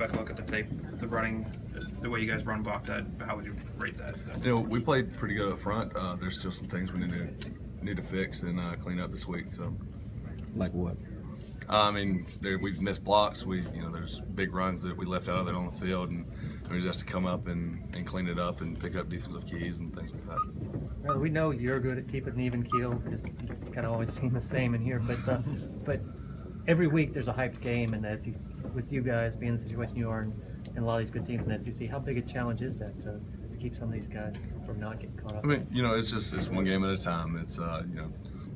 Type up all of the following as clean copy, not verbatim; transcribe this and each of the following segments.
back and look at the tape, the way you guys run block that, how would you rate that? You know, we played pretty good up front. There's still some things we need to fix and clean up this week. So, like what? I mean, we've missed blocks. There's big runs that we left out of there on the field, and we just have to come up and clean it up and pick up defensive keys and things like that. Well, we know you're good at keeping an even keel. Just kind of always seem the same in here, but every week there's a hyped game, and with you guys being in the situation you are, and a lot of these good teams in the SEC, how big a challenge is that to keep some of these guys from not getting caught up? I mean, it's one game at a time. It's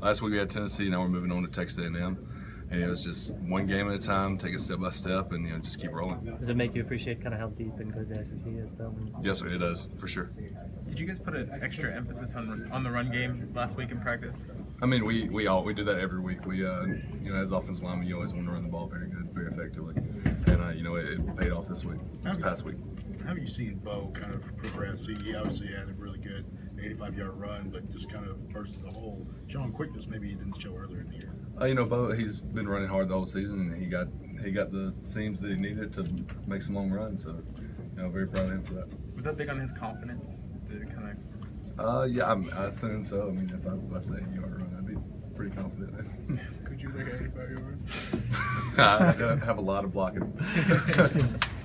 last week we had Tennessee, now we're moving on to Texas A&M. And it's just one game at a time, take it step by step, and just keep rolling. Does it make you appreciate kind of how deep and good the SEC is, though? Yes, sir, it does, for sure. Did you guys put an extra emphasis on the run game last week in practice? I mean, we do that every week. We as offensive linemen, you always want to run the ball very good, very effectively, and it paid off this past week. How have you seen Bo kind of progress? He obviously had a really good 85-yard run, but just kind of versus the whole showing quickness maybe he didn't show earlier in the year. Bo, he's been running hard the whole season, and he got the seams that he needed to make some long runs. So, very proud of him for that. Was that big on his confidence? Did it kind of? Yeah, I assume so. I mean, if I say 80-yard run, I'd be pretty confident. Could you make 85 yards? I have a lot of blocking.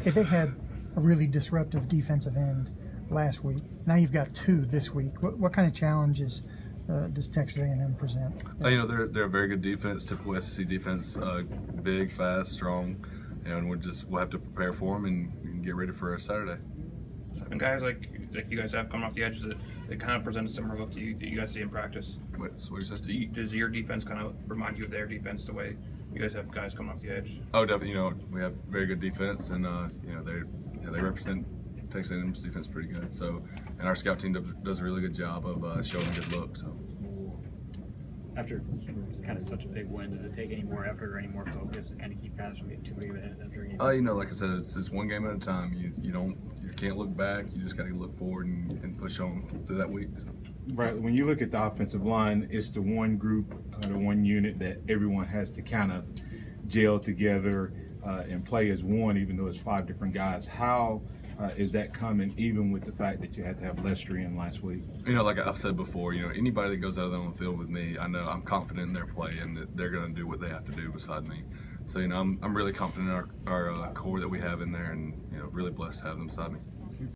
If they had a really disruptive defensive end last week, now you've got two this week. What kind of challenges does Texas A&M present? They're a very good defense, typical SEC defense, big, fast, strong, and we'll have to prepare for them and get ready for Saturday. And guys like you guys have coming off the edges, they kind of present a similar look to you that you guys see in practice. What you said? Does your defense kind of remind you of their defense, the way you guys have guys coming off the edge? Oh, definitely. We have very good defense, and they represent Texas A&M's defense pretty good. So, and our scout team does a really good job of showing a good look. So, after it's kind of such a big win, does it take any more effort or any more focus to kind of keep guys from getting too big of a hit after a game? Like I said, it's one game at a time. You can't look back. You just got to look forward and push on through that week. Right. When you look at the offensive line, it's the one group, the one unit that everyone has to kind of gel together and play as one, even though it's 5 different guys. How is that coming, even with the fact that you had to have Lester in last week? Like I've said before, anybody that goes out there on the field with me, I know I'm confident in their play and that they're going to do what they have to do beside me. So, I'm really confident in our core that we have in there, and really blessed to have them beside me.